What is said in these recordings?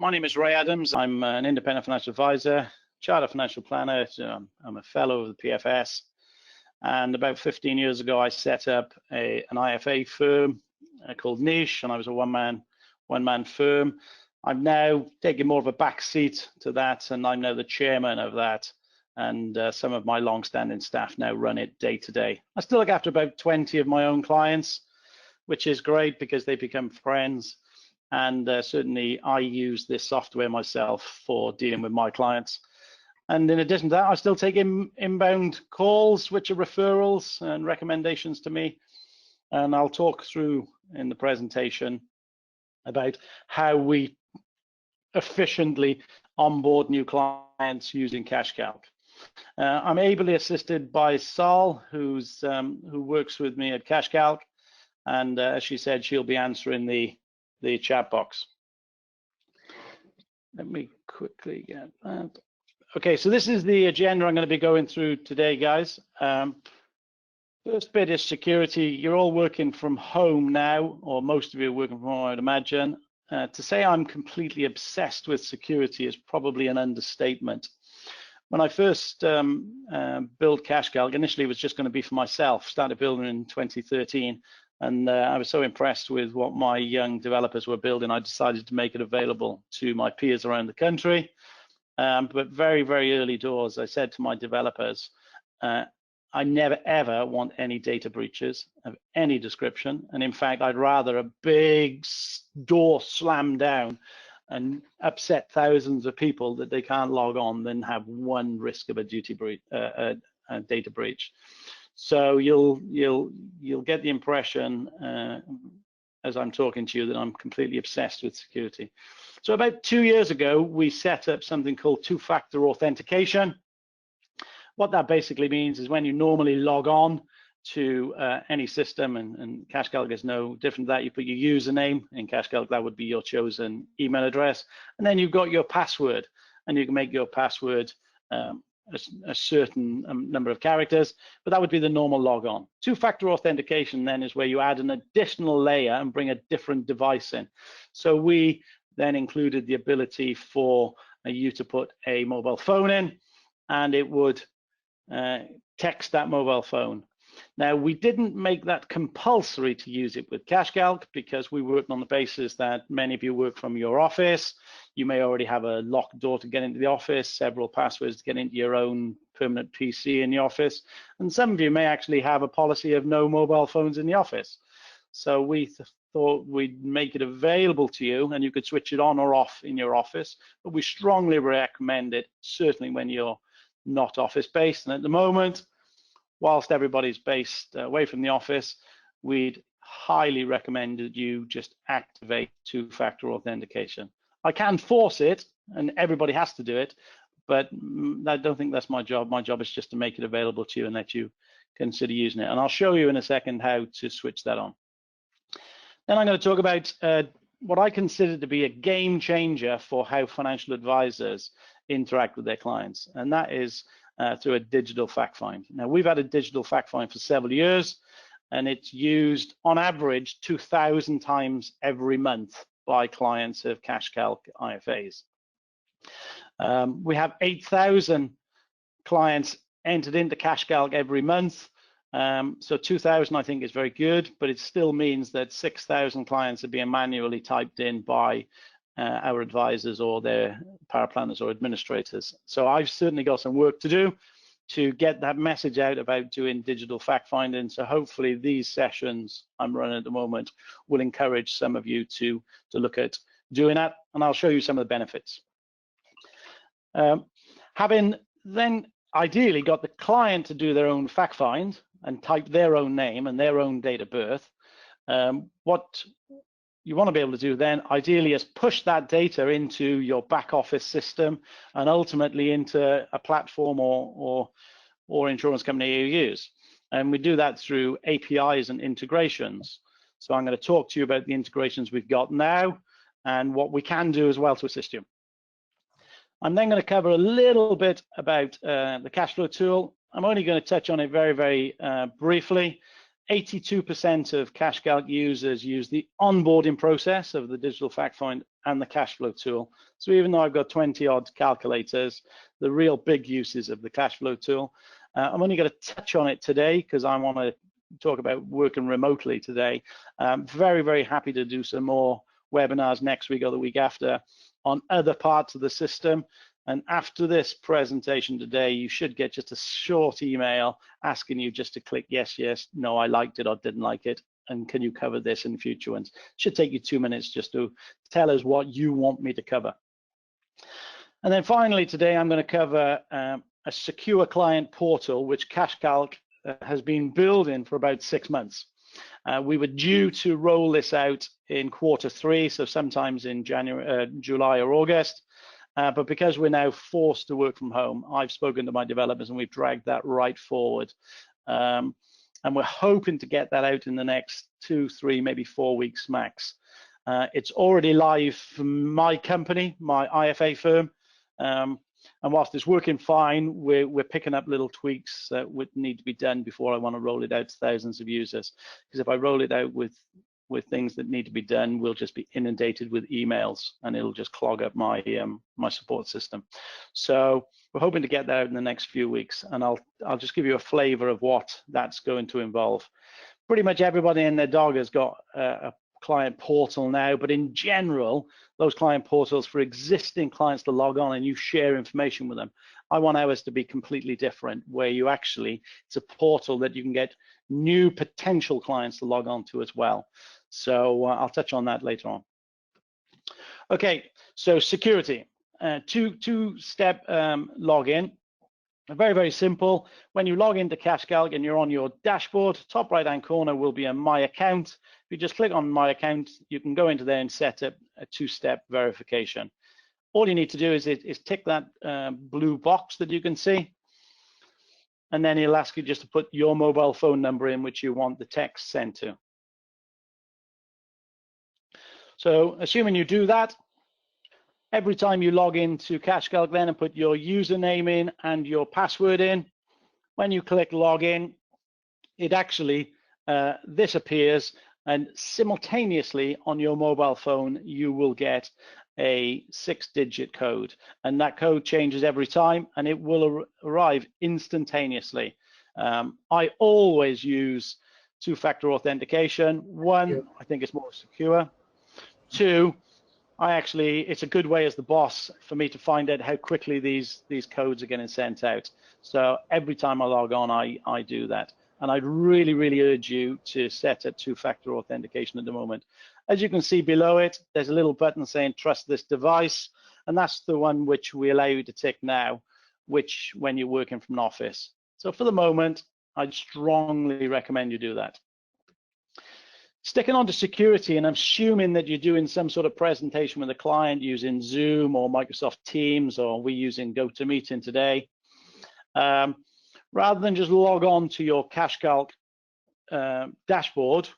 My name is Ray Adams. I'm an independent financial advisor, chartered financial planner. I'm a fellow of the PFS. And about 15 years ago, I set up an IFA firm called Niche, and I was a one-man firm. I'm now taking more of a back seat to that, and I'm now the chairman of that. And some of my long-standing staff now run it day to day. I still look after about 20 of my own clients, which is great because they become friends. And certainly I use this software myself for dealing with my clients. And in addition to that, I still take inbound calls, which are referrals and recommendations to me. And I'll talk through in the presentation about how we efficiently onboard new clients using CashCalc. I'm ably assisted by Sal, who works with me at CashCalc. And as she said, she'll be answering the chat box. Let me quickly get that. Okay, so this is the agenda I'm going to be going through today, guys. First bit is security. You're all working from home now, or most of you are working from home, I would imagine. To say I'm completely obsessed with security is probably an understatement. When I first built CashCalc, initially it was just going to be for myself. Started building in 2013. And I was so impressed with what my young developers were building, I decided to make it available to my peers around the country. But very, very early doors, I said to my developers, I never, ever want any data breaches of any description. And in fact, I'd rather a big door slam down and upset thousands of people that they can't log on than have one risk of a data breach. So you'll get the impression as I'm talking to you that I'm completely obsessed with security. So about 2 years ago, we set up something called two-factor authentication. What that basically means is when you normally log on to any system, and CashCalc is no different to that, you put your username in CashCalc, that would be your chosen email address, and then you've got your password, and you can make your password a certain number of characters, but that would be the normal logon. Two-factor authentication then is where you add an additional layer and bring a different device in. So we then included the ability for you to put a mobile phone in, and it would text that mobile phone. Now, we didn't make that compulsory to use it with CashCalc because we worked on the basis that many of you work from your office. You may already have a locked door to get into the office, several passwords to get into your own permanent PC in the office. And some of you may actually have a policy of no mobile phones in the office. So we thought we'd make it available to you and you could switch it on or off in your office. But we strongly recommend it, certainly when you're not office-based. And at the moment, whilst everybody's based away from the office, we'd highly recommend that you just activate two-factor authentication. I can force it, and everybody has to do it, but I don't think that's my job. My job is just to make it available to you and let you consider using it. And I'll show you in a second how to switch that on. Then I'm going to talk about what I consider to be a game changer for how financial advisors interact with their clients, and that is through a digital fact find. Now, we've had a digital fact find for several years, and it's used on average 2,000 times every month by clients of CashCalc IFAs. We have 8,000 clients entered into CashCalc every month. So 2,000 I think is very good, but it still means that 6,000 clients are being manually typed in by our advisors or their power planners or administrators. So I've certainly got some work to do to get that message out about doing digital fact finding. So hopefully these sessions I'm running at the moment will encourage some of you to look at doing that, and I'll show you some of the benefits. Having then ideally got the client to do their own fact find and type their own name and their own date of birth, what you want to be able to do then ideally is push that data into your back office system and ultimately into a platform or insurance company you use. And we do that through APIs and integrations. So I'm going to talk to you about the integrations we've got now and what we can do as well to assist you. I'm then going to cover a little bit about the Cashflow tool. I'm only going to touch on it very, very briefly. 82% of CashCalc users use the onboarding process of the digital fact find and the Cashflow tool. So even though I've got 20 odd calculators, the real big uses of the Cashflow tool. I'm only going to touch on it today because I want to talk about working remotely today. Very, very happy to do some more webinars next week or the week after on other parts of the system. And after this presentation today, you should get just a short email asking you just to click yes, yes, no, I liked it or didn't like it, and can you cover this in future ones? Should take you 2 minutes just to tell us what you want me to cover. And then finally today, I'm going to cover a secure client portal, which CashCalc has been building for about 6 months. We were due to roll this out in Q3, so sometimes in July or August. But because we're now forced to work from home, I've spoken to my developers and we've dragged that right forward. And we're hoping to get that out in the next 2, 3, maybe 4 weeks max. It's already live for my company, my IFA firm. And whilst it's working fine, we're picking up little tweaks that would need to be done before I want to roll it out to thousands of users. Because if I roll it out with things that need to be done, we'll just be inundated with emails and it'll just clog up my my support system. So we're hoping to get that out in the next few weeks, and I'll just give you a flavor of what that's going to involve. Pretty much everybody and their dog has got a client portal now, but in general, those client portals for existing clients to log on and you share information with them. I want ours to be completely different, where you actually, it's a portal that you can get new potential clients to log on to as well. So I'll touch on that later on. Okay, so security, two-step login. Very, very simple. When you log into CashCalc and you're on your dashboard, top right-hand corner will be a My Account. If you just click on My Account, you can go into there and set up a two-step verification. All you need to do is tick that blue box that you can see, and then it'll ask you just to put your mobile phone number in which you want the text sent to. So assuming you do that, every time you log into CashCalc then and put your username in and your password in, when you click login, it actually, this appears, and simultaneously on your mobile phone, you will get a 6-digit code, and that code changes every time and it will arrive instantaneously. I always use two-factor authentication. One, I think it's more secure. Two, it's a good way as the boss for me to find out how quickly these codes are getting sent out. So every time I log on, I do that. And I'd really, really urge you to set a two-factor authentication at the moment. As you can see below it, there's a little button saying trust this device, and that's the one which we allow you to tick now, which when you're working from an office. So for the moment, I'd strongly recommend you do that. Sticking on to security, and I'm assuming that you're doing some sort of presentation with a client using Zoom or Microsoft Teams, or we're using GoToMeeting today. Rather than just log on to your CashCalc dashboard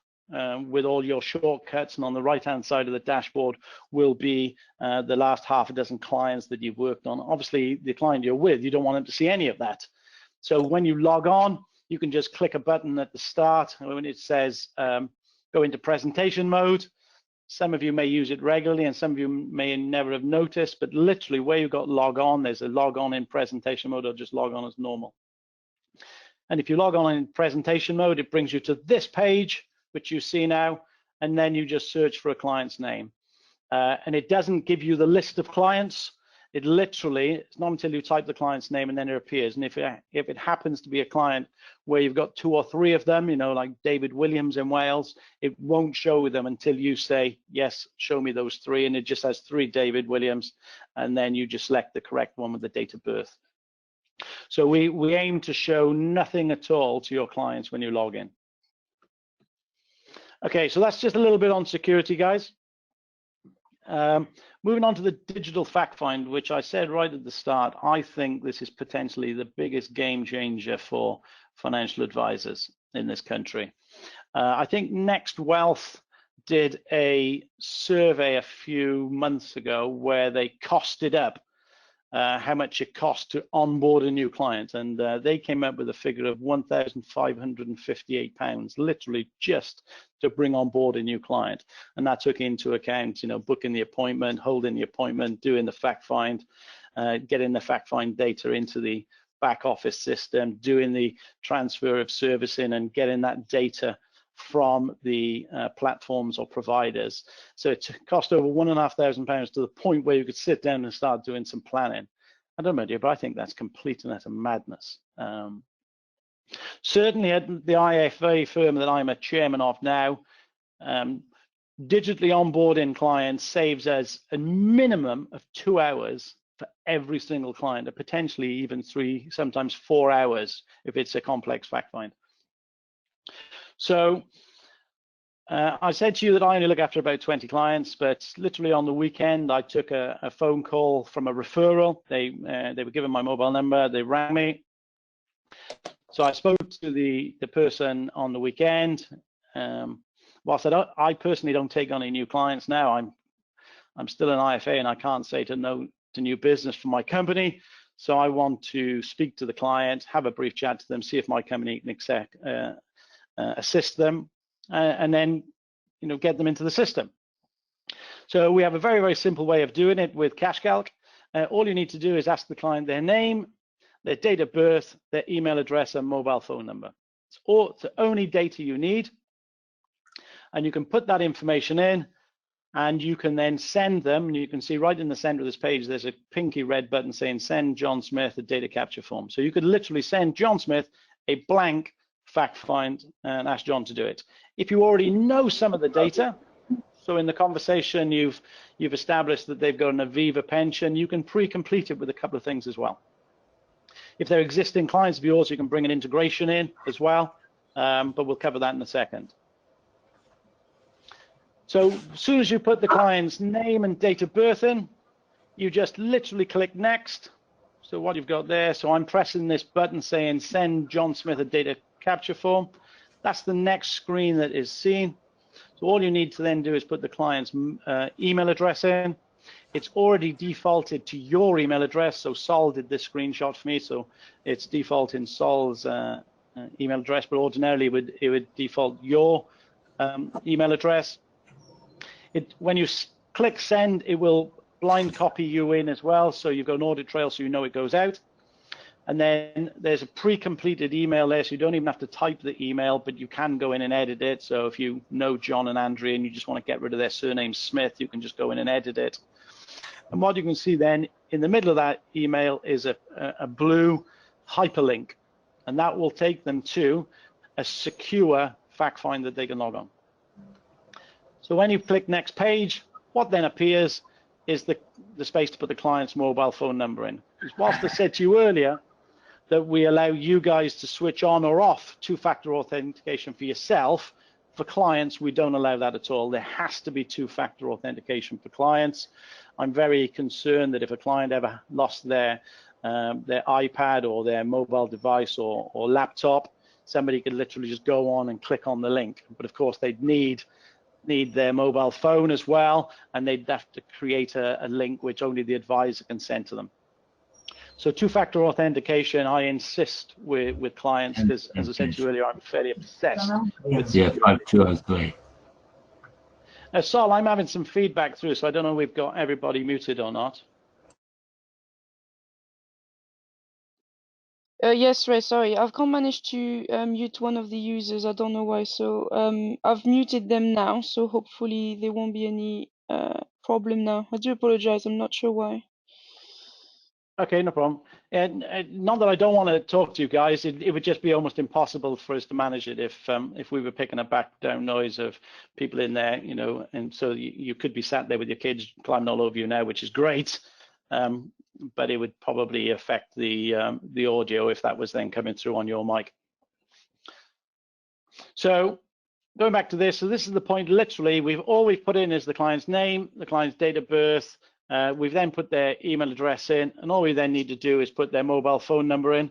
with all your shortcuts, and on the right-hand side of the dashboard will be the last half a dozen clients that you've worked on. Obviously, the client you're with, you don't want them to see any of that. So when you log on, you can just click a button at the start when it says go into presentation mode. Some of you may use it regularly and some of you may never have noticed, but literally where you've got log on, there's a log on in presentation mode, or just log on as normal. And if you log on in presentation mode, it brings you to this page, which you see now, and then you just search for a client's name. And it doesn't give you the list of clients. It literally, it's not until you type the client's name and then it appears. And if it happens to be a client where you've got 2 or 3 of them, you know, like David Williams in Wales, it won't show them until you say, yes, show me those 3. And it just has 3 David Williams. And then you just select the correct one with the date of birth. So we aim to show nothing at all to your clients when you log in. Okay, so that's just a little bit on security, guys. Moving on to the digital fact find, which I said right at the start, I think this is potentially the biggest game changer for financial advisors in this country. I think Next Wealth did a survey a few months ago where they costed up how much it costs to onboard a new client, and they came up with a figure of £1,558, literally just to bring on board a new client. And that took into account, booking the appointment, holding the appointment, doing the fact find, getting the fact find data into the back office system, doing the transfer of servicing and getting that data from the platforms or providers. So it cost over £1,500 to the point where you could sit down and start doing some planning. I don't know about you, but I think that's complete and utter madness. Certainly at the IFA firm that I'm a chairman of now, digitally onboarding clients saves us a minimum of 2 hours for every single client, or potentially even 3, sometimes 4 hours if it's a complex fact find. So I said to you that I only look after about 20 clients, but literally on the weekend, I took a phone call from a referral. They were given my mobile number, they rang me. So I spoke to the person on the weekend. Whilst I personally don't take on any new clients now, I'm still an IFA and I can't say no to new business from my company. So I want to speak to the client, have a brief chat to them, see if my company can assist them, and then get them into the system. So we have a very, very simple way of doing it with CashCalc. All you need to do is ask the client their name, their date of birth, their email address, and mobile phone number. It's the only data you need, and you can put that information in, and you can then send them. And you can see right in the center of this page, there's a pinky red button saying send John Smith a data capture form. So you could literally send John Smith a blank fact find and ask John to do it. If you already know some of the data, so in the conversation you've established that they've got an Aviva pension, you can pre-complete it with a couple of things as well. If they're existing clients of yours, you can bring an integration in as well, but we'll cover that in a second. So as soon as you put the client's name and date of birth in, you just literally click next. So what you've got there, so I'm pressing this button saying send John Smith a data capture form. That's the next screen that is seen. So all you need to then do is put the client's email address in. It's already defaulted to your email address. So Sol did this screenshot for me, so it's default in Sol's email address, but ordinarily it would default your email address. When you click send, it will blind copy you in as well, so you've got an audit trail so you know it goes out. And then there's a pre-completed email there, so you don't even have to type the email, but you can go in and edit it. So if you know John and Andrea and you just want to get rid of their surname Smith, you can just go in and edit it. And what you can see then in the middle of that email is a blue hyperlink, and that will take them to a secure fact find that they can log on. So when you click next page, what then appears is the space to put the client's mobile phone number in. Because whilst I said to you earlier that we allow you guys to switch on or off two-factor authentication for yourself, for clients, we don't allow that at all. There has to be two-factor authentication for clients. I'm very concerned that if a client ever lost their iPad or their mobile device or laptop, somebody could literally just go on and click on the link. But of course, they'd need their mobile phone as well, and they'd have to create a link which only the advisor can send to them. So two-factor authentication, I insist with clients, because as I said to you earlier, I'm fairly obsessed with security. Yeah, 5-2 as well. Sol, I'm having some feedback through, so I don't know if we've got everybody muted or not. Yes, Ray, sorry, I've can't manage to mute one of the users. I don't know why. So I've muted them now, so hopefully there won't be any problem now. I do apologize. I'm not sure why. Okay, no problem. And not that I don't want to talk to you guys, it would just be almost impossible for us to manage it if we were picking a background noise of people in there, and so you could be sat there with your kids climbing all over you now, which is great, but it would probably affect the audio if that was then coming through on your mic. So going back to this, so this is the point. Literally, all we've put in is the client's name, the client's date of birth. We've then put their email address in, and all we then need to do is put their mobile phone number in.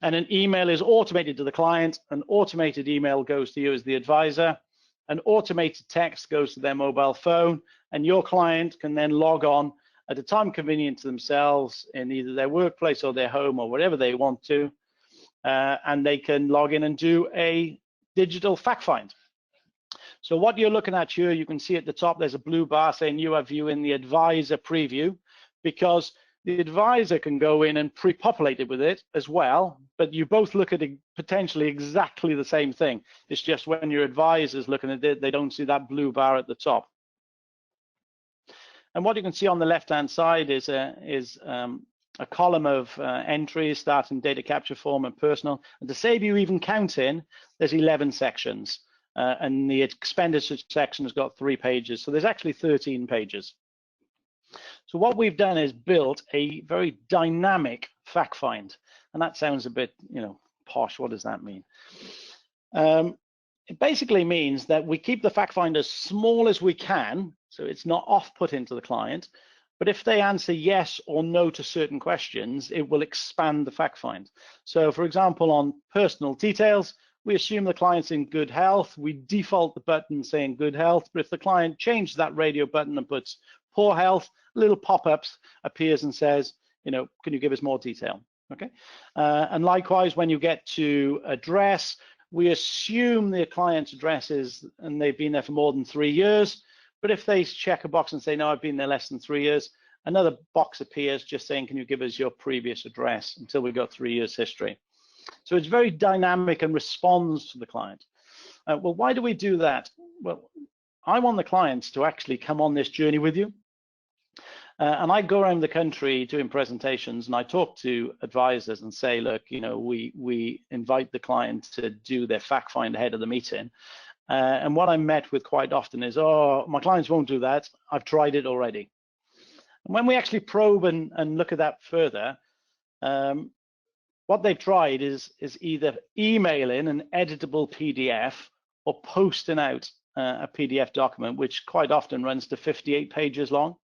And an email is automated to the client. An automated email goes to you as the advisor. An automated text goes to their mobile phone, and your client can then log on at a time convenient to themselves in either their workplace or their home or wherever they want to, and they can log in and do a digital fact find. So what you're looking at here, you can see at the top, there's a blue bar saying you are viewing the advisor preview, because the advisor can go in and pre-populate it with it as well, but you both look at potentially exactly the same thing. It's just when your advisor's looking at it, they don't see that blue bar at the top. And what you can see on the left-hand side is a column of entries starting data capture, form, and personal. And to save you even counting, there's 11 sections. And the expenditure section has got 3 pages. So there's actually 13 pages. So what we've done is built a very dynamic fact find. And that sounds a bit, posh. What does that mean? It basically means that we keep the fact find as small as we can, so it's not off-putting to the client. But if they answer yes or no to certain questions, it will expand the fact find. So for example, on personal details, we assume the client's in good health. We default the button saying good health, but if the client changes that radio button and puts poor health, little pop-ups appears and says, can you give us more detail? Okay. And likewise, when you get to address, we assume the client's address is, and they've been there for more than 3 years. But if they check a box and say, no, I've been there less than 3 years, another box appears just saying, can you give us your previous address until we've got 3 years history. So it's very dynamic and responds to the client. Well, why do we do that? Well, I want the clients to actually come on this journey with you. And I go around the country doing presentations, and I talk to advisors and say, look, we invite the client to do their fact find ahead of the meeting. And what I'm met with quite often is, oh, my clients won't do that. I've tried it already. And when we actually probe and look at that further, what they've tried is either emailing an editable PDF or posting out a PDF document, which quite often runs to 58 pages long.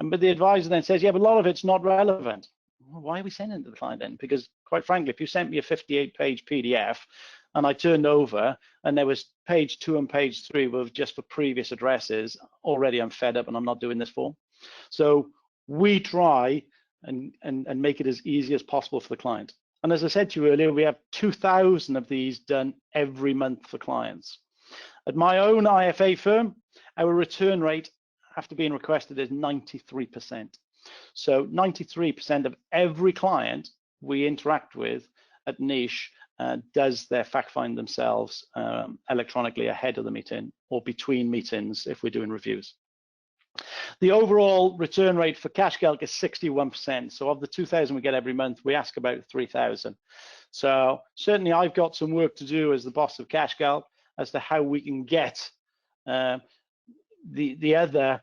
But the advisor then says, yeah, but a lot of it's not relevant. Well, why are we sending it to the client then? Because quite frankly, if you sent me a 58-page PDF and I turned over and there was page 2 and page 3 were just for previous addresses, already I'm fed up and I'm not doing this form. So we try and make it as easy as possible for the client. And as I said to you earlier, we have 2,000 of these done every month for clients. At my own IFA firm, our return rate after being requested is 93%. So 93% of every client we interact with at Niche does their fact find themselves electronically ahead of the meeting or between meetings if we're doing reviews. The overall return rate for CashCalc is 61%. So of the 2,000 we get every month, we ask about 3,000. So certainly I've got some work to do as the boss of CashCalc as to how we can get the other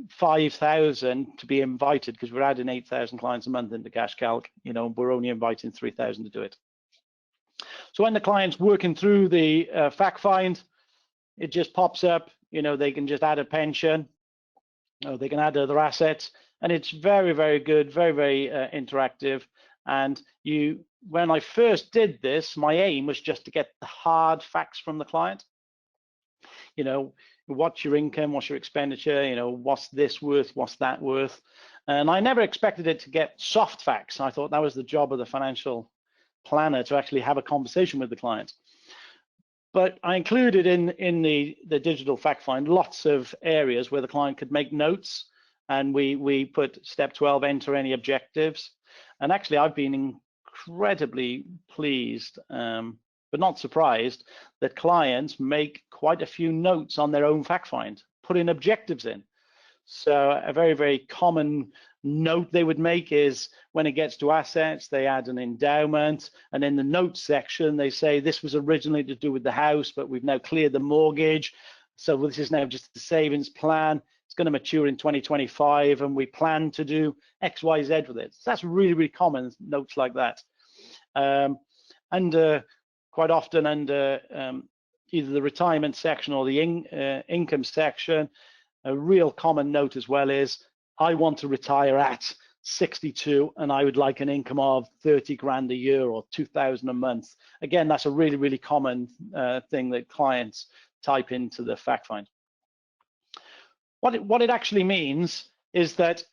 5,000 to be invited, because we're adding 8,000 clients a month into CashCalc. We're only inviting 3,000 to do it. So when the client's working through the fact find, it just pops up. They can just add a pension. They can add other assets, and it's very, very good, very, very interactive. And when I first did this, my aim was just to get the hard facts from the client. What's your income, what's your expenditure, what's this worth, what's that worth. And I never expected it to get soft facts. I thought that was the job of the financial planner, to actually have a conversation with the client. But I included in the digital fact find lots of areas where the client could make notes, and we put step 12, enter any objectives. And actually I've been incredibly pleased, but not surprised, that clients make quite a few notes on their own fact find, putting objectives in. So a very, very common note they would make is when it gets to assets, they add an endowment, and in the notes section they say this was originally to do with the house, but we've now cleared the mortgage, so this is now just a savings plan. It's going to mature in 2025 and we plan to do XYZ with it. So that's really, really common, notes like that. Quite often under either the retirement section or the income section, a real common note as well is, I want to retire at 62 and I would like an income of 30 grand a year or 2,000 a month. Again, that's a really, really common thing that clients type into the fact find. What it actually means is that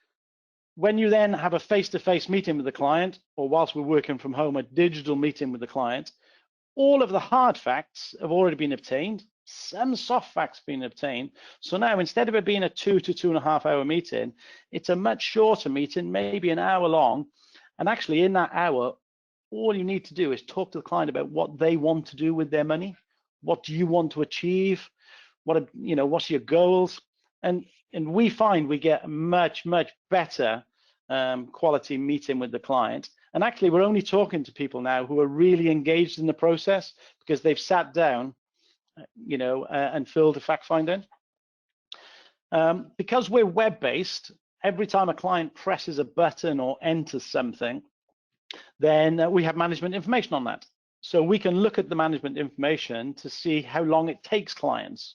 when you then have a face-to-face meeting with the client, or whilst we're working from home, a digital meeting with the client, all of the hard facts have already been obtained. Some soft facts have been obtained. So now, instead of it being a 2 to 2.5 hour meeting, it's a much shorter meeting, maybe an hour long. And actually, in that hour, all you need to do is talk to the client about what they want to do with their money. What do you want to achieve? What's your goals? And we find we get a much better quality meeting with the client. And actually, we're only talking to people now who are really engaged in the process because they've sat down, and filled a fact finding. Because we're web-based, every time a client presses a button or enters something, then we have management information on that. So we can look at the management information to see how long it takes clients.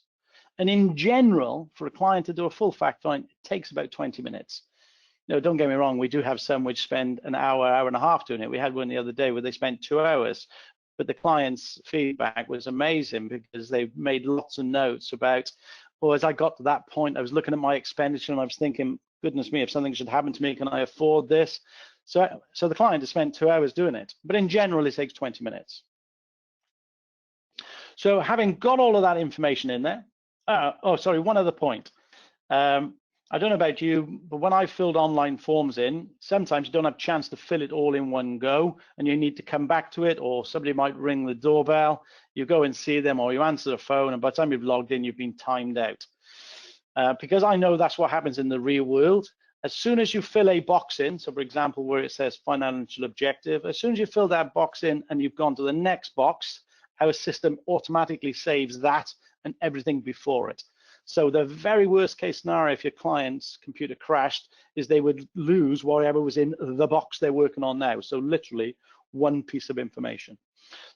And in general, for a client to do a full fact find, it takes about 20 minutes. No, don't get me wrong, we do have some which spend an hour and a half doing it. We had one the other day where they spent 2 hours, but the client's feedback was amazing because they made lots of notes about, well, as I got to that point, I was looking at my expenditure and I was thinking, goodness me, if something should happen to me, can I afford this? So the client has spent 2 hours doing it, but in general, it takes 20 minutes. So having got all of that information in there, one other point. I don't know about you, but when I filled online forms in, sometimes you don't have a chance to fill it all in one go, and you need to come back to it, or somebody might ring the doorbell, you go and see them, or you answer the phone, and by the time you've logged in, you've been timed out. Because I know that's what happens in the real world. As soon as you fill a box in, so for example, where it says financial objective, as soon as you fill that box in and you've gone to the next box, our system automatically saves that and everything before it. So the very worst case scenario, if your client's computer crashed, is they would lose whatever was in the box they're working on now. So literally one piece of information.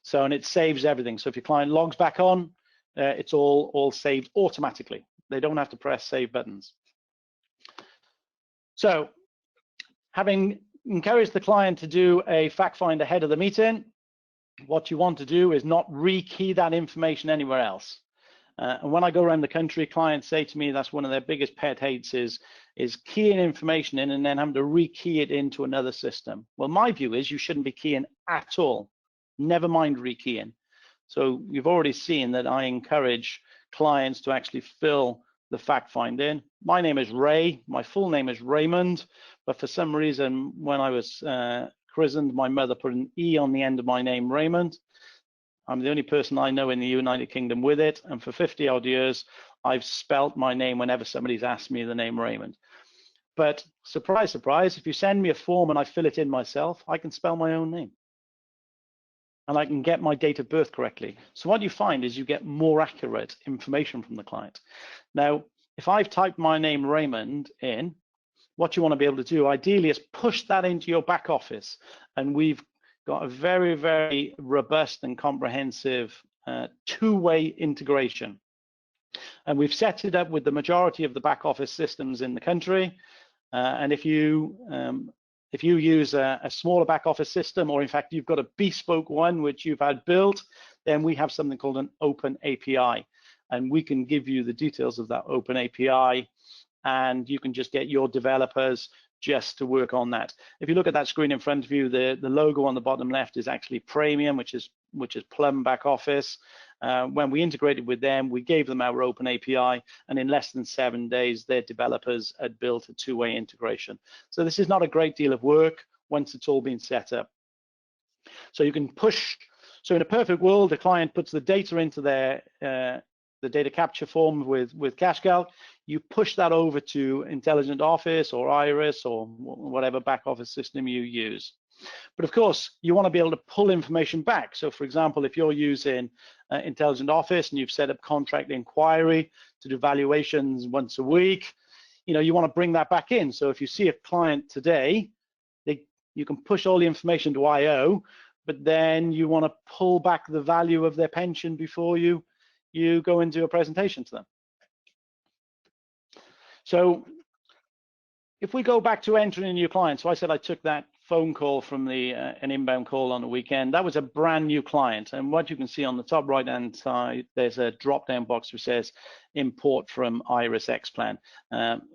So, and it saves everything. So if your client logs back on, it's all saved automatically. They don't have to press save buttons. So having encouraged the client to do a fact find ahead of the meeting, what you want to do is not rekey that information anywhere else. And when I go around the country, clients say to me that's one of their biggest pet hates is keying information in and then having to rekey it into another system. Well, my view is you shouldn't be keying at all, never mind rekeying. So you've already seen that I encourage clients to actually fill the fact find in. My name is Ray, my full name is Raymond, but for some reason when I was christened, my mother put an E on the end of my name, Raymond. I'm the only person I know in the United Kingdom with it, and for 50 odd years, I've spelt my name whenever somebody's asked me the name Raymond. But surprise, surprise, if you send me a form and I fill it in myself, I can spell my own name. And I can get my date of birth correctly. So what you find is you get more accurate information from the client. Now, if I've typed my name Raymond in, what you want to be able to do ideally is push that into your back office. And we've got a very, very robust and comprehensive two-way integration. And we've set it up with the majority of the back office systems in the country. And if you use a smaller back office system, or in fact, you've got a bespoke one which you've had built, then we have something called an open API. And we can give you the details of that open API, and you can just get your developers just to work on that. If you look at that screen in front of you, the logo on the bottom left is actually Premium, which is Plum back office. When we integrated with them, we gave them our open API, and in less than 7 days, their developers had built a two-way integration. So this is not a great deal of work once it's all been set up. So you can push. So in a perfect world, the client puts the data into their the data capture form with CashCalc. You push that over to Intelligent Office or Iris or whatever back office system you use. But of course, you want to be able to pull information back. So for example, if you're using Intelligent Office and you've set up contract inquiry to do valuations once a week, you want to bring that back in. So if you see a client today, you can push all the information to IO, but then you want to pull back the value of their pension before you go and do a presentation to them. So if we go back to entering a new client, so I said I took that phone call from the an inbound call on the weekend. That was a brand new client, and what you can see on the top right hand side, there's a drop down box which says import from Iris X Plan.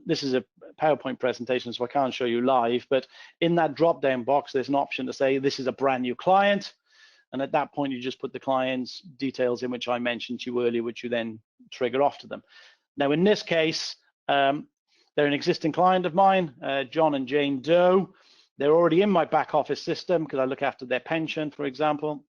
This is a PowerPoint presentation, so I can't show you live, but in that drop down box there's an option to say this is a brand new client, and at that point you just put the client's details in, which I mentioned to you earlier, which you then trigger off to them. Now in this case, they're an existing client of mine, John and Jane Doe. They're already in my back office system because I look after their pension, for example,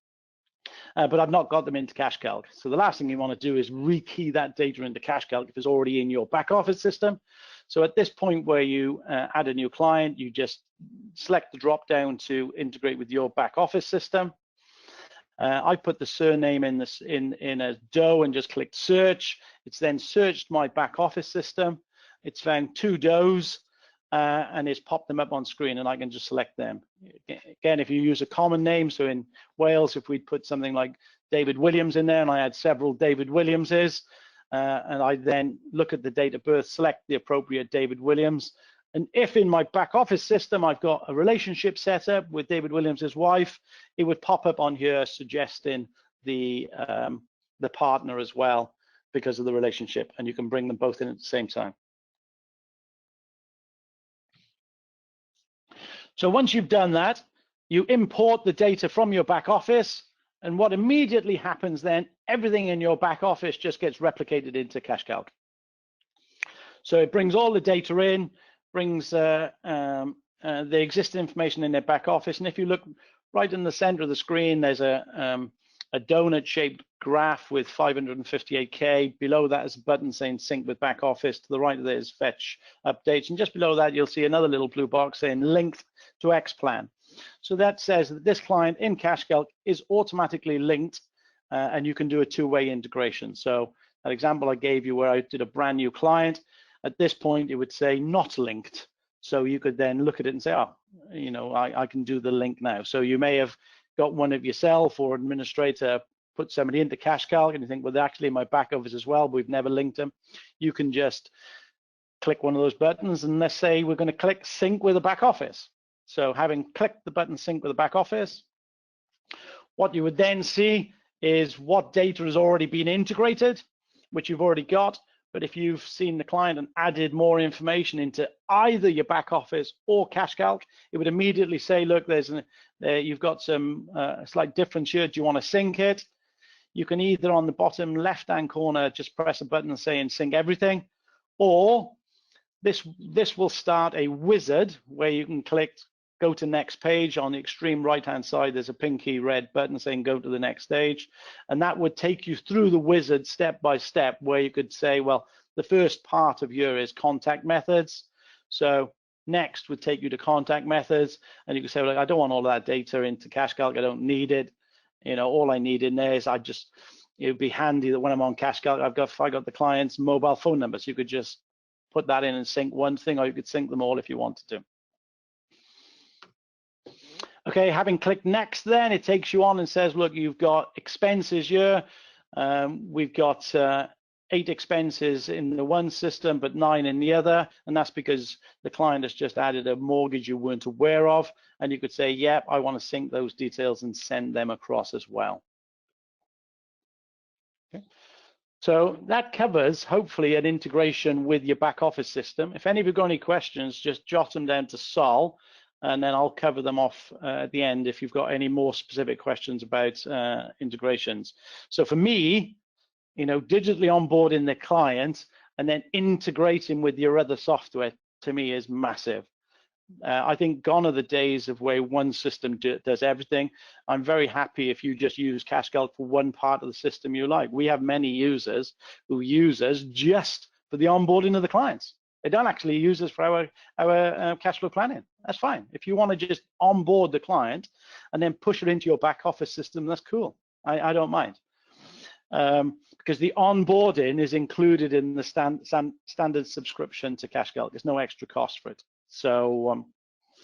but I've not got them into CashCalc. So the last thing you want to do is rekey that data into CashCalc if it's already in your back office system. So at this point where you add a new client, you just select the drop down to integrate with your back office system. I put the surname in this in as Doe and just clicked search. It's then searched my back office system. It's found 2 Does. And it's popped them up on screen, and I can just select them. Again, if you use a common name, so in Wales, if we'd put something like David Williams in there, and I had several David Williamses, and I then look at the date of birth, select the appropriate David Williams, and if in my back office system I've got a relationship set up with David Williams's wife, it would pop up on here suggesting the partner as well because of the relationship, and you can bring them both in at the same time. So once you've done that, you import the data from your back office, and what immediately happens then, everything in your back office just gets replicated into CashCalc. So it brings all the data in, brings the existing information in their back office, and if you look right in the center of the screen, there's a donut-shaped graph with 558K. Below that is a button saying sync with back office. To the right of it is fetch updates. And just below that, you'll see another little blue box saying linked to X Plan. So that says that this client in CashCalc is automatically linked, and you can do a 2-way integration. So that example I gave you where I did a brand new client, at this point, it would say not linked. So you could then look at it and say, oh, you know, I can do the link now. So you may have got one of yourself or administrator put somebody into CashCalc and you think, well, they're actually in my back office as well, but we've never linked them. You can just click one of those buttons, and let's say we're going to click sync with the back office. So having clicked the button sync with the back office, what you would then see is what data has already been integrated, which you've already got. But if you've seen the client and added more information into either your back office or CashCalc, it would immediately say, look, you've got some slight difference here. Do you want to sync it? You can either on the bottom left-hand corner just press a button saying sync everything, or this will start a wizard where you can click go to next page. On the extreme right-hand side, there's a pinky red button saying go to the next stage, and that would take you through the wizard step by step, where you could say, well, the first part of here is contact methods. So next would take you to contact methods, and you could say, well, I don't want all that data into CashCalc. I don't need it. You know, all I need in there is it would be handy that when I'm on CashCalc, I got the client's mobile phone number, so you could just put that in and sync one thing, or you could sync them all if you wanted to. Okay, having clicked next, then it takes you on and says, look, you've got expenses here. We've got 8 expenses in the one system, but 9 in the other. And that's because the client has just added a mortgage you weren't aware of. And you could say, yep, I want to sync those details and send them across as well. Okay. So that covers, hopefully, an integration with your back office system. If any of you got any questions, just jot them down to Sol, and then I'll cover them off at the end if you've got any more specific questions about integrations. So for me, you know, digitally onboarding the client and then integrating with your other software, to me, is massive. I think gone are the days of where one system does everything. I'm very happy if you just use CashCalc for one part of the system you like. We have many users who use us just for the onboarding of the clients. They don't actually use us for our cash flow planning. That's fine. If you want to just onboard the client and then push it into your back office system, that's cool. I don't mind. Because the onboarding is included in the standard subscription to CashCalc. There's no extra cost for it. So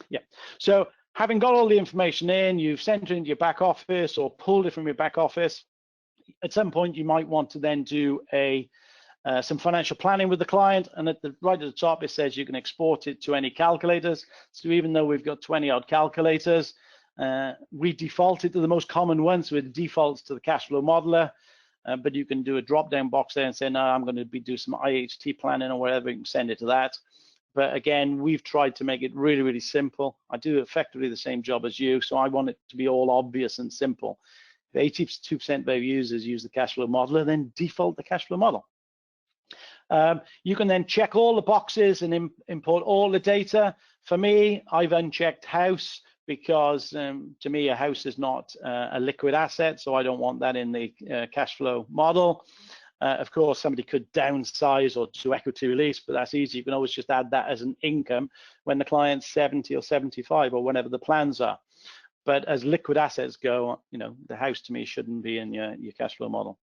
yeah. So having got all the information in, you've sent it into your back office or pulled it from your back office. At some point, you might want to then do a some financial planning with the client, and right at the top it says you can export it to any calculators. So even though we've got 20 odd calculators, we defaulted to the most common one, so it defaults to the Cashflow modeler. But you can do a drop down box there and say, no, I'm going to do some IHT planning or whatever. You can send it to that. But again, we've tried to make it really, really simple. I do effectively the same job as you, so I want it to be all obvious and simple. If 82% of our users use the Cashflow modeler, then default the Cashflow model. You can then check all the boxes and import all the data. For me, I've unchecked house because to me, a house is not a liquid asset, so I don't want that in the Cashflow model. Of course, somebody could downsize or do equity release, but that's easy. You can always just add that as an income when the client's 70 or 75 or whenever the plans are. But as liquid assets go, you know, the house to me shouldn't be in your Cashflow model.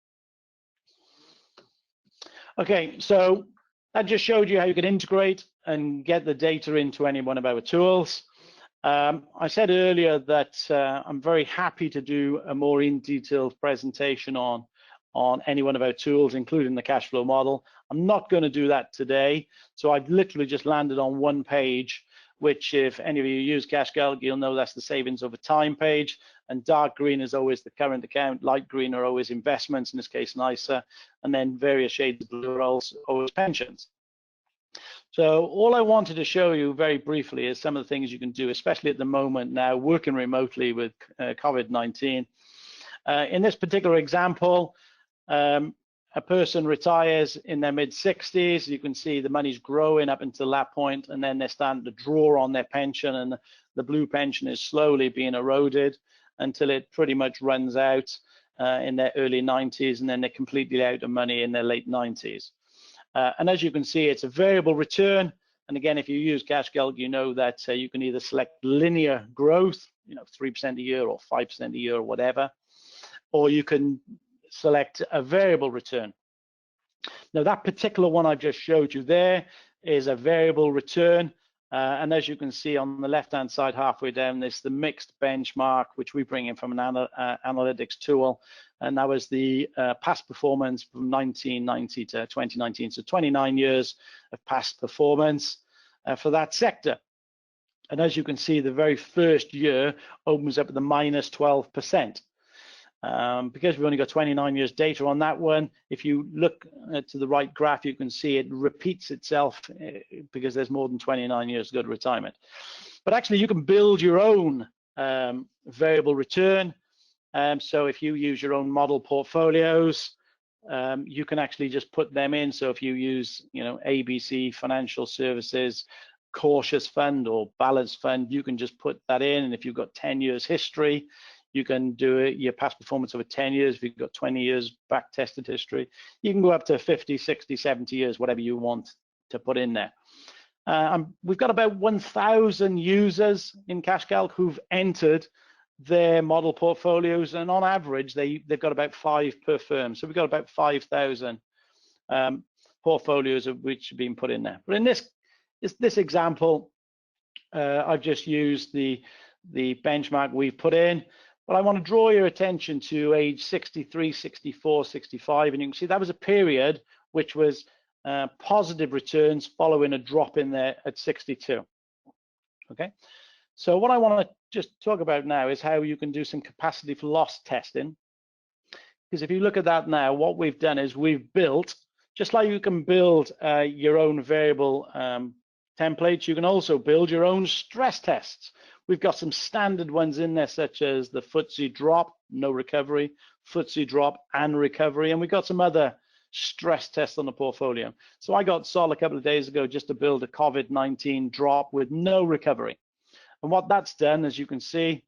Okay, so that just showed you how you can integrate and get the data into any one of our tools. I said earlier that I'm very happy to do a more in-detailed presentation on any one of our tools, including the Cashflow model. I'm not going to do that today, so I've literally just landed on one page, which if any of you use CashCalc, you'll know that's the savings over time page, and dark green is always the current account, light green are always investments, in this case an ISA, and then various shades of blue are always pensions. So all I wanted to show you very briefly is some of the things you can do, especially at the moment now, working remotely with COVID-19. In this particular example, a person retires in their mid-60s. You can see the money's growing up until that point, and then they're starting to draw on their pension, and the blue pension is slowly being eroded until it pretty much runs out in their early 90s, and then they're completely out of money in their late 90s. And as you can see, it's a variable return. And again, if you use CashCalc, you know that you can either select linear growth, you know, 3% a year or 5% a year or whatever, or you can select a variable return. Now, that particular one I just showed you there is a variable return. And as you can see on the left-hand side, halfway down, there's the mixed benchmark, which we bring in from an analytics tool. And that was the past performance from 1990 to 2019. So 29 years of past performance for that sector. And as you can see, the very first year opens up at the minus 12%. Because we've only got 29 years data on that one, if you look to the right graph, you can see it repeats itself because there's more than 29 years to go to retirement. But actually, you can build your own variable return. So if you use your own model portfolios, you can actually just put them in. So if you use, you know, ABC Financial Services cautious fund or balanced fund, you can just put that in. And if you've got 10 years history, you can do it, your past performance over 10 years. If you've got 20 years back tested history, you can go up to 50, 60, 70 years, whatever you want to put in there. We've got about 1,000 users in CashCalc who've entered their model portfolios, and on average, they've got about 5 per firm. So we've got about 5,000 portfolios of which have been put in there. But in this example, I've just used the benchmark we've put in. But I want to draw your attention to age 63, 64, 65, and you can see that was a period which was positive returns following a drop in there at 62. Okay, so what I want to just talk about now is how you can do some capacity for loss testing. Because if you look at that now, what we've done is we've built, just like you can build your own variable templates, you can also build your own stress tests. We've got some standard ones in there, such as the FTSE drop, no recovery, FTSE drop and recovery, and we've got some other stress tests on the portfolio. So I got Sol a couple of days ago just to build a COVID-19 drop with no recovery. And what that's done, as you can see,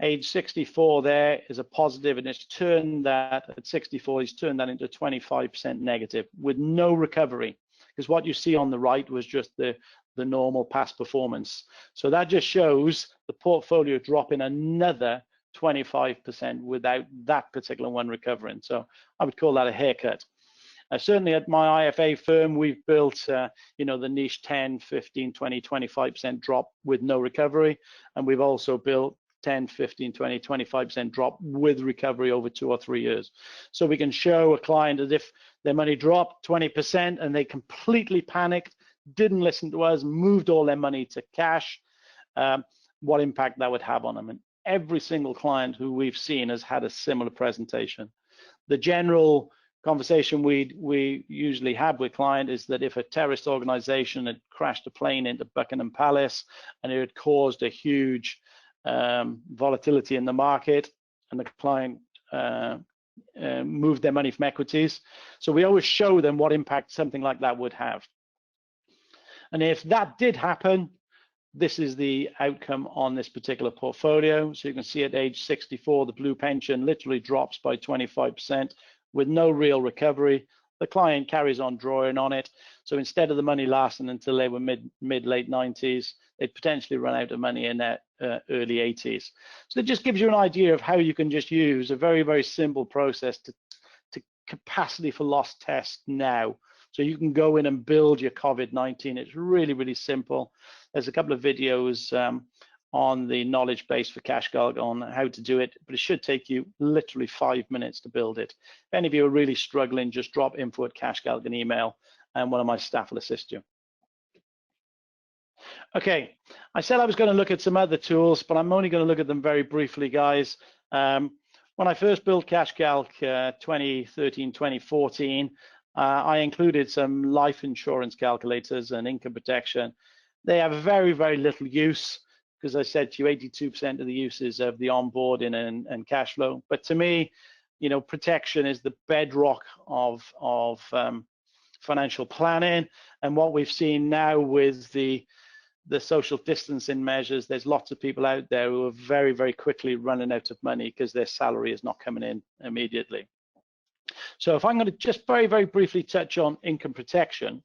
age 64 there is a positive, and it's turned that at 64, he's turned that into 25% negative with no recovery. Because what you see on the right was just the normal past performance. So that just shows the portfolio dropping another 25% without that particular one recovering. So I would call that a haircut. Certainly at my IFA firm, we've built, you know, the niche 10, 15, 20, 25% drop with no recovery. And we've also built 10, 15, 20, 25% drop with recovery over 2 or 3 years. So we can show a client that if their money dropped 20% and they completely panicked, didn't listen to us, moved all their money to cash, what impact that would have on them. And every single client who we've seen has had a similar presentation. The general conversation we usually have with client is that if a terrorist organization had crashed a plane into Buckingham Palace and it had caused a huge volatility in the market, and the client moved their money from equities. So we always show them what impact something like that would have. And if that did happen, this is the outcome on this particular portfolio. So you can see at age 64, the blue pension literally drops by 25% with no real recovery. The client carries on drawing on it. So instead of the money lasting until they were mid-late 90s, they'd potentially run out of money in their early 80s. So it just gives you an idea of how you can just use a very, very simple process to capacity for loss test now. So you can go in and build your COVID-19. It's really, really simple. There's a couple of videos on the knowledge base for CashCalc on how to do it, but it should take you literally 5 minutes to build it. If any of you are really struggling, just drop info@CashCalc an email and one of my staff will assist you. Okay, I said I was going to look at some other tools, but I'm only going to look at them very briefly, guys. When I first built CashCalc 2013, 2014, I included some life insurance calculators and income protection. They have very, very little use because I said to you 82% of the uses of the onboarding and cash flow. But to me, you know, protection is the bedrock of financial planning. And what we've seen now with the social distancing measures, there's lots of people out there who are very, very quickly running out of money because their salary is not coming in immediately. So if I'm going to just very, very briefly touch on income protection.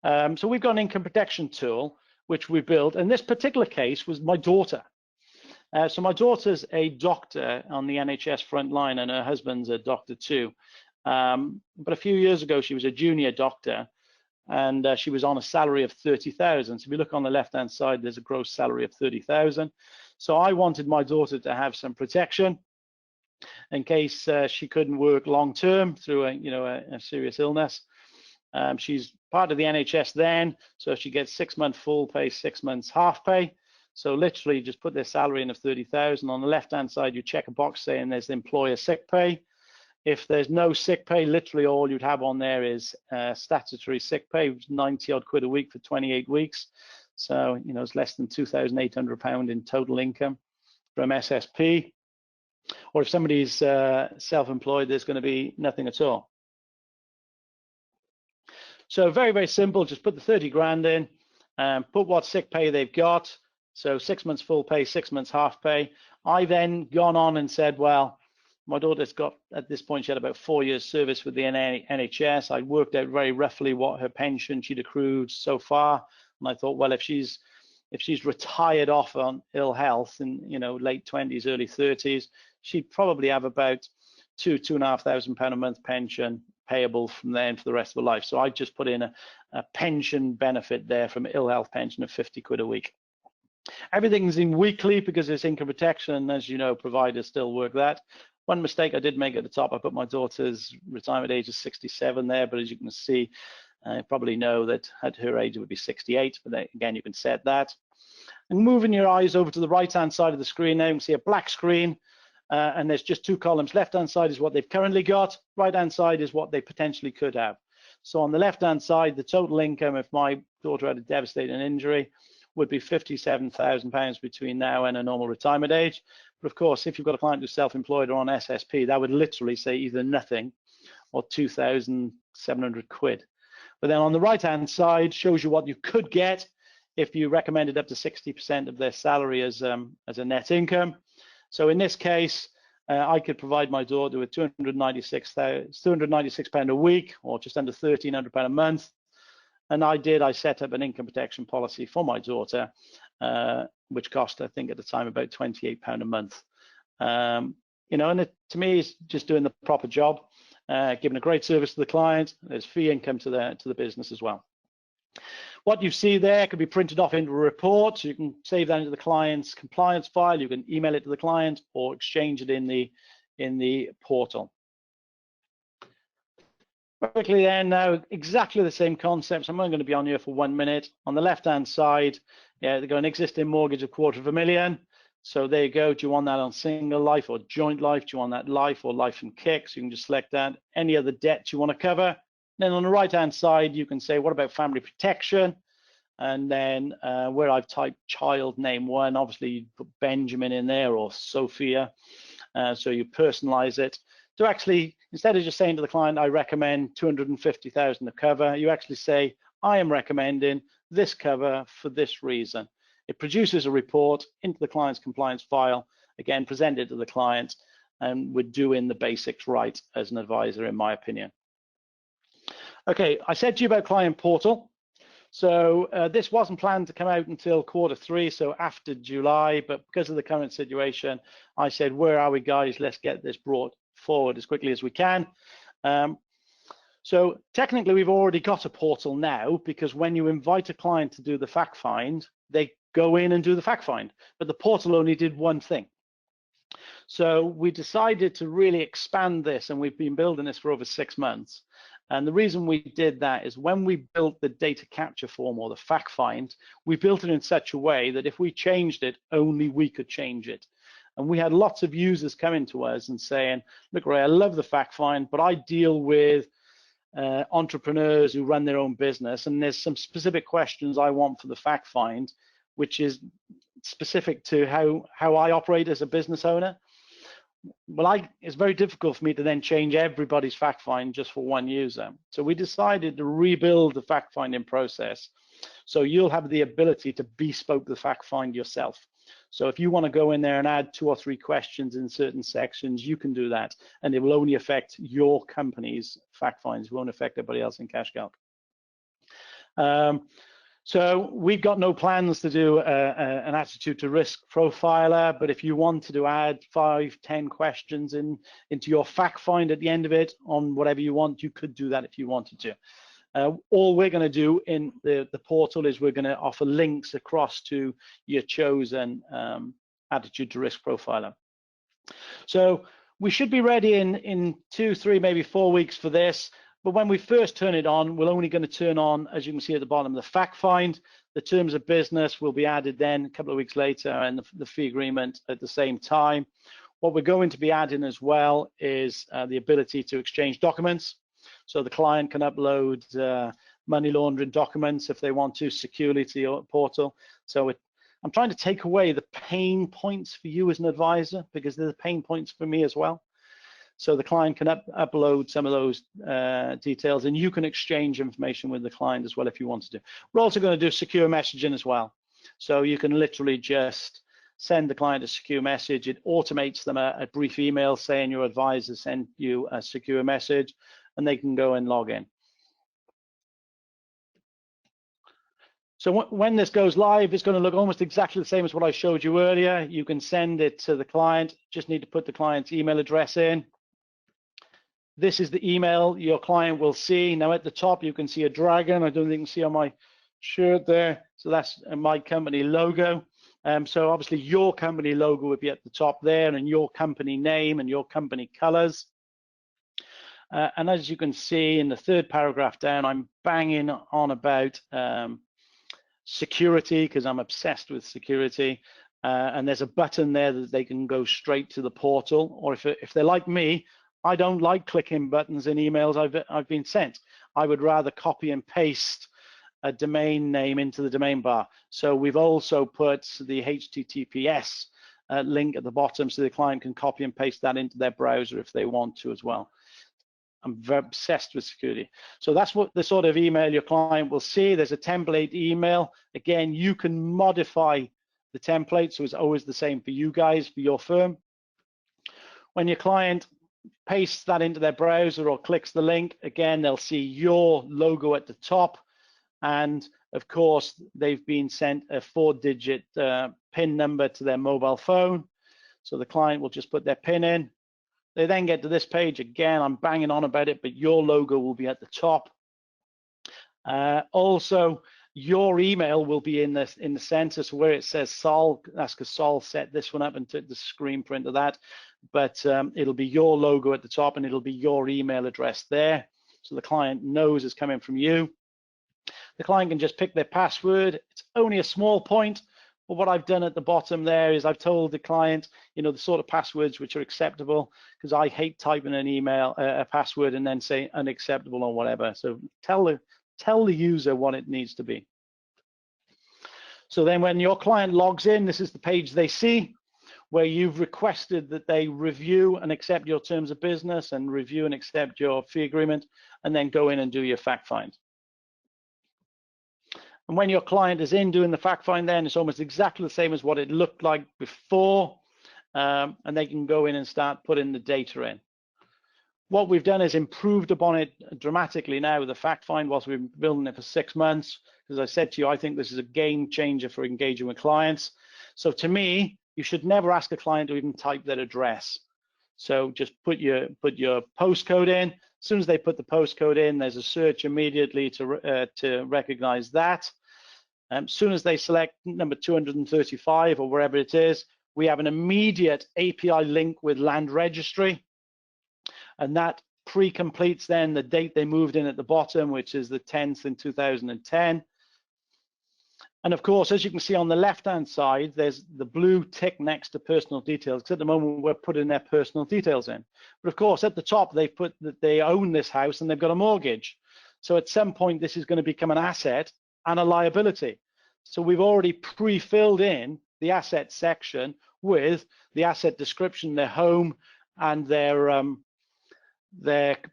So we've got an income protection tool, which we built. And this particular case was my daughter. So my daughter's a doctor on the NHS front line and her husband's a doctor too. But a few years ago, she was a junior doctor and she was on a salary of 30,000. So if you look on the left-hand side, there's a gross salary of 30,000. So I wanted my daughter to have some protection in case she couldn't work long-term through a serious illness. She's part of the NHS then, so she gets 6 months full pay, 6 months half pay. So literally just put their salary in of 30,000. On the left-hand side, you check a box saying there's employer sick pay. If there's no sick pay, literally all you'd have on there is statutory sick pay, which is 90 odd quid a week for 28 weeks. So, you know, it's less than £2,800 in total income from SSP. Or if somebody's self-employed, there's going to be nothing at all. So very, very simple. Just put the 30 grand in, put what sick pay they've got. So 6 months full pay, 6 months half pay. I then gone on and said, well, my daughter's got, at this point, she had about 4 years service with the NHS. I worked out very roughly what her pension she'd accrued so far. And I thought, well, if she's retired off on ill health in, you know, late 20s, early 30s, she'd probably have about £2,500 a month pension payable from then for the rest of her life. So I just put in a pension benefit there from ill health pension of 50 quid a week. Everything's in weekly because it's income protection. As you know, providers still work that. One mistake I did make at the top, I put my daughter's retirement age of 67 there, but as you can see, I probably know that at her age it would be 68, but then, again, you can set that. And moving your eyes over to the right-hand side of the screen now, you can see a black screen, and there's just two columns. Left-hand side is what they've currently got, right-hand side is what they potentially could have. So on the left-hand side, the total income if my daughter had a devastating injury would be £57,000 between now and a normal retirement age. But of course, if you've got a client who's self-employed or on SSP, that would literally say either nothing or 2,700 quid. But then on the right-hand side shows you what you could get if you recommended up to 60% of their salary as a net income. So in this case, I could provide my daughter with £296 a week, or just under £1,300 a month. And I set up an income protection policy for my daughter, which cost, I think at the time, about £28 a month. You know, and it, to me, is just doing the proper job, giving a great service to the client. There's fee income to the business as well. What you see there could be printed off into a report. So you can save that into the client's compliance file. You can email it to the client or exchange it in the portal. Quickly then, now exactly the same concepts. I'm only going to be on here for 1 minute. On the left-hand side, yeah, they've got an existing mortgage of $250,000. So there you go. Do you want that on single life or joint life? Do you want that life or life and kick? So you can just select that. Any other debts you want to cover. Then on the right-hand side, you can say, what about family protection? And then where I've typed child name 1, obviously you put Benjamin in there or Sophia. So you personalize it. To actually, instead of just saying to the client, I recommend 250,000 of cover, you actually say, I am recommending this cover for this reason. It produces a report into the client's compliance file, again, presented to the client, and we're doing the basics right as an advisor, in my opinion. Okay, I said to you about Client Portal. So this wasn't planned to come out until Q3, so after July, but because of the current situation, I said, where are we, guys? Let's get this brought forward as quickly as we can. So technically, we've already got a portal now, because when you invite a client to do the fact find, they go in and do the fact find, but the portal only did one thing. So we decided to really expand this, and we've been building this for over 6 months. And the reason we did that is when we built the data capture form or the fact find, we built it in such a way that if we changed it, only we could change it. And we had lots of users coming to us and saying, look, Ray, I love the fact find, but I deal with entrepreneurs who run their own business, and there's some specific questions I want for the fact find, which is specific to how I operate as a business owner. Well, it's very difficult for me to then change everybody's fact find just for one user. So we decided to rebuild the fact finding process. So you'll have the ability to bespoke the fact find yourself. So if you want to go in there and add 2 or 3 questions in certain sections, you can do that. And it will only affect your company's fact finds. It won't affect everybody else in CashCalc. So we've got no plans to do an attitude to risk profiler, but if you wanted to add 5, 10 questions into your fact find at the end of it on whatever you want, you could do that if you wanted to. All we're going to do in the portal is we're going to offer links across to your chosen attitude to risk profiler. So we should be ready in 2, 3, maybe 4 weeks for this. But when we first turn it on, we're only going to turn on, as you can see at the bottom, the fact find. The terms of business will be added then a couple of weeks later, and the fee agreement at the same time. What we're going to be adding as well is the ability to exchange documents. So the client can upload money laundering documents if they want to securely to your portal. So I'm trying to take away the pain points for you as an advisor, because they're the pain points for me as well. So the client can upload some of those details, and you can exchange information with the client as well if you wanted to. We're also going to do secure messaging as well. So you can literally just send the client a secure message. It automates them a brief email saying your advisor sent you a secure message, and they can go and log in. So when this goes live, it's going to look almost exactly the same as what I showed you earlier. You can send it to the client. Just need to put the client's email address in. This is the email your client will see. Now at the top, you can see a dragon. I don't think you can see on my shirt there. So that's my company logo. So obviously your company logo would be at the top there, and your company name and your company colors. And as you can see in the 3rd paragraph down, I'm banging on about security, because I'm obsessed with security. And there's a button there that they can go straight to the portal, or if they're like me, I don't like clicking buttons in emails I've been sent. I would rather copy and paste a domain name into the domain bar. So we've also put the HTTPS link at the bottom, so the client can copy and paste that into their browser if they want to as well. I'm very obsessed with security. So that's what the sort of email your client will see. There's a template email. Again, you can modify the template, so it's always the same for you guys, for your firm. When your client pastes that into their browser or clicks the link, again, they'll see your logo at the top. And of course, they've been sent a 4-digit PIN number to their mobile phone. So the client will just put their PIN in. They then get to this page. Again, I'm banging on about it, but your logo will be at the top. Also, Your email will be in the center. So where it says Sol, that's because Sol set this one up and took the screen print of that. But it'll be your logo at the top, and it'll be your email address there. So the client knows it's coming from you. The client can just pick their password. It's only a small point, but what I've done at the bottom there is I've told the client, you know, the sort of passwords which are acceptable, because I hate typing an email, a password, and then say unacceptable or whatever. So tell the user what it needs to be. So then when your client logs in, this is the page they see, where you've requested that they review and accept your terms of business and review and accept your fee agreement, and then go in and do your fact find. And when your client is in doing the fact find, then it's almost exactly the same as what it looked like before, and they can go in and start putting the data in. What we've done is improved upon it dramatically now with the fact find whilst we've been building it for 6 months. As I said to you, I think this is a game changer for engaging with clients. So to me, you should never ask a client to even type their address. So just put your postcode in. As soon as they put the postcode in, there's a search immediately to recognize that. As soon as they select number 235 or wherever it is, we have an immediate API link with Land Registry, and that pre-completes then the date they moved in at the bottom, which is the 10th in 2010. And of course, as you can see on the left-hand side, there's the blue tick next to personal details, because at the moment we're putting their personal details in. But of course, at the top, they've put that they own this house and they've got a mortgage. So at some point, this is going to become an asset and a liability. So we've already pre-filled in the asset section with the asset description, their home, and their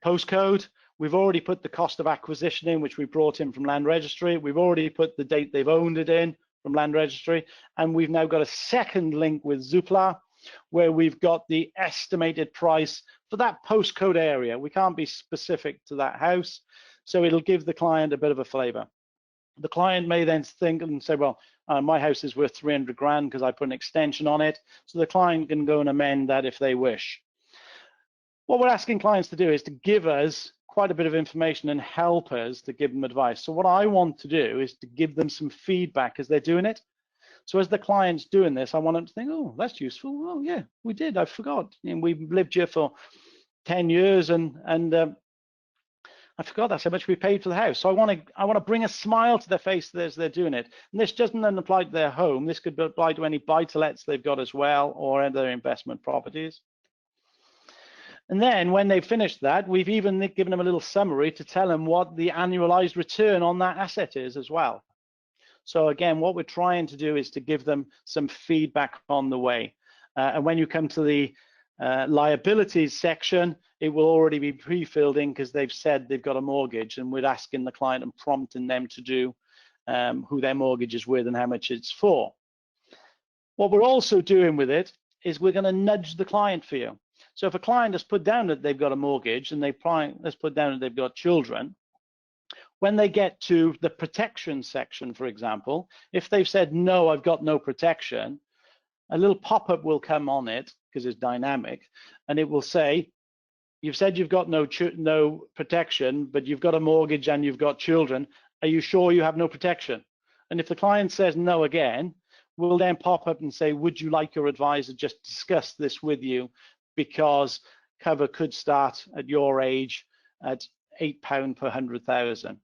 postcode. We've already put the cost of acquisition in, which we brought in from Land Registry. We've already put the date they've owned it in from Land Registry. And we've now got a second link with Zoopla, where we've got the estimated price for that postcode area. We can't be specific to that house, so it'll give the client a bit of a flavor. The client may then think and say, well, my house is worth 300 grand because I put an extension on it. So the client can go and amend that if they wish. What we're asking clients to do is to give us quite a bit of information and help us to give them advice. So what I want to do is to give them some feedback as they're doing it. So as the client's doing this, I want them to think, oh, that's useful. Oh yeah, we did, I forgot. And we've lived here for 10 years and I forgot that's how much we paid for the house. So I want to bring a smile to their face as they're doing it. And this doesn't then apply to their home. This could apply to any buy-to-lets they've got as well, or other investment properties. And then when they've finished that, we've even given them a little summary to tell them what the annualized return on that asset is as well. So again, what we're trying to do is to give them some feedback on the way. And when you come to the liabilities section, it will already be pre-filled in because they've said they've got a mortgage, and we're asking the client and prompting them to do who their mortgage is with and how much it's for. What we're also doing with it is we're going to nudge the client for you. So if a client has put down that they've got a mortgage and let's put down that they've got children, when they get to the protection section, for example, if they've said, no, I've got no protection, a little pop-up will come on it because it's dynamic, and it will say, you've said you've got no protection, but you've got a mortgage and you've got children. Are you sure you have no protection? And if the client says no again, we'll then pop up and say, would you like your advisor just discuss this with you? Because cover could start at your age at £8 per 100,000.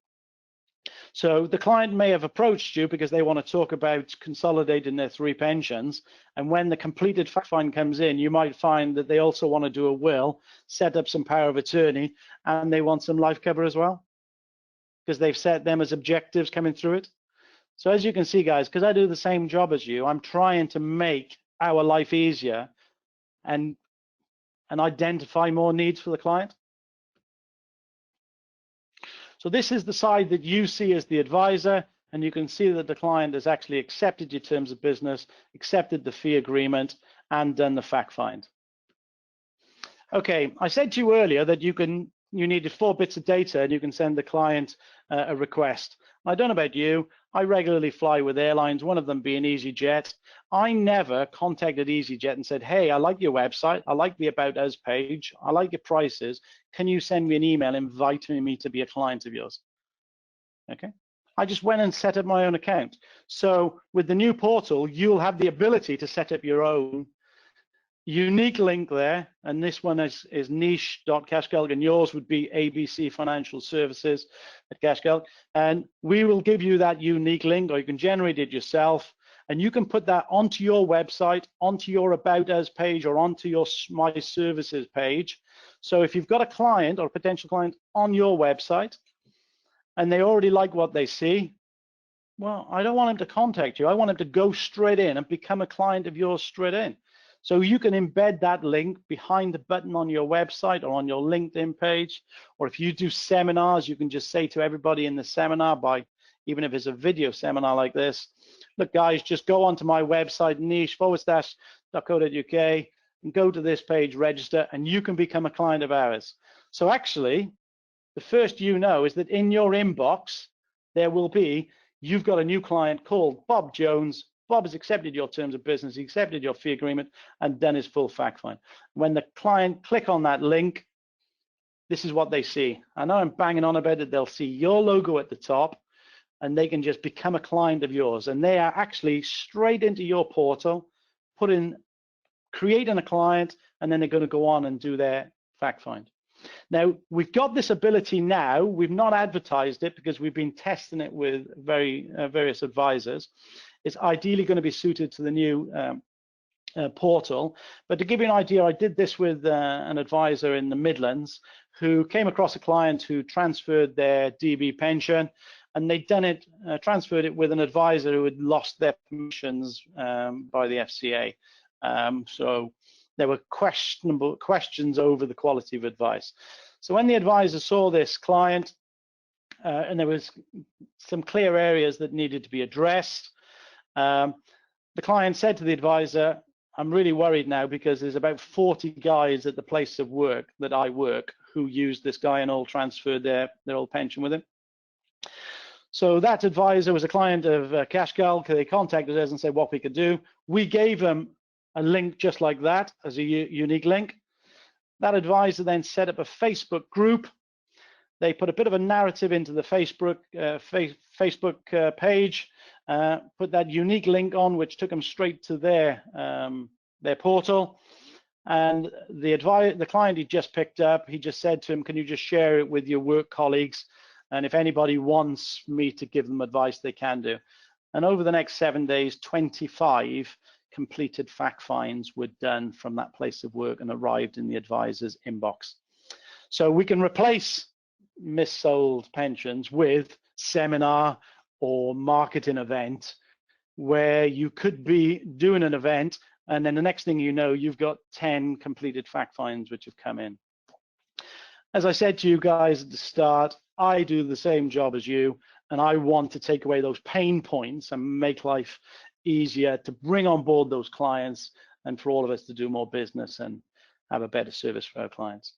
So the client may have approached you because they want to talk about consolidating their 3 pensions. And when the completed fact find comes in, you might find that they also want to do a will, set up some power of attorney, and they want some life cover as well, because they've set them as objectives coming through it. So as you can see, guys, because I do the same job as you, I'm trying to make our life easier and identify more needs for the client. So this is the side that you see as the advisor, and you can see that the client has actually accepted your terms of business, accepted the fee agreement, and done the fact find. Okay, I said to you earlier that you needed 4 bits of data and you can send the client a request. I don't know about you, I regularly fly with airlines, one of them being EasyJet. I never contacted EasyJet and said, hey, I like your website, I like the About Us page, I like your prices, can you send me an email inviting me to be a client of yours? Okay, I just went and set up my own account. So with the new portal, you'll have the ability to set up your own unique link there, and this one is niche.cashcalc, and yours would be ABC Financial Services at CashCalc, and we will give you that unique link, or you can generate it yourself, and you can put that onto your website, onto your About Us page, or onto your My Services page. So if you've got a client or a potential client on your website, and they already like what they see, well, I don't want them to contact you. I want them to go straight in and become a client of yours straight in. So you can embed that link behind the button on your website or on your LinkedIn page. Or if you do seminars, you can just say to everybody in the seminar, even if it's a video seminar like this, look guys, just go onto my website, niche.co.uk, and go to this page, register, and you can become a client of ours. So actually, the first is that in your inbox, there will be, you've got a new client called Bob Jones. Bob has accepted your terms of business, he accepted your fee agreement, and done his full fact find. When the client click on that link, this is what they see. I know I'm banging on about it. They'll see your logo at the top, and they can just become a client of yours. And they are actually straight into your portal, creating a client, and then they're going to go on and do their fact find. Now, we've got this ability now. We've not advertised it because we've been testing it with various advisors. It's ideally going to be suited to the new portal. But to give you an idea, I did this with an advisor in the Midlands who came across a client who transferred their DB pension, and they'd done it, transferred it with an advisor who had lost their permissions by the FCA. So there were questions over the quality of advice. So when the advisor saw this client, and there was some clear areas that needed to be addressed, the client said to the advisor, I'm really worried now because there's about 40 guys at the place of work that I work who use this guy and all transferred their old pension with him. So that advisor was a client of CashCalc. They contacted us and said what we could do. We gave them a link just like that as a unique link. That advisor then set up a Facebook group. They put a bit of a narrative into the Facebook page, put that unique link on, which took them straight to their portal. And the client he just picked up, he just said to him, can you just share it with your work colleagues? And if anybody wants me to give them advice, they can do. And over the next 7 days, 25 completed fact finds were done from that place of work and arrived in the advisor's inbox. So we can replace missold pensions with seminar or marketing event where you could be doing an event, and then the next thing you know, you've got 10 completed fact finds which have come in. As I said to you guys at the start, I do the same job as you, and I want to take away those pain points and make life easier to bring on board those clients and for all of us to do more business and have a better service for our clients.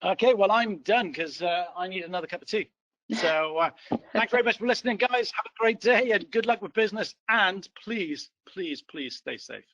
Okay, well, I'm done because I need another cup of tea. So thanks very much for listening, guys. Have a great day and good luck with business. And please, please, please stay safe.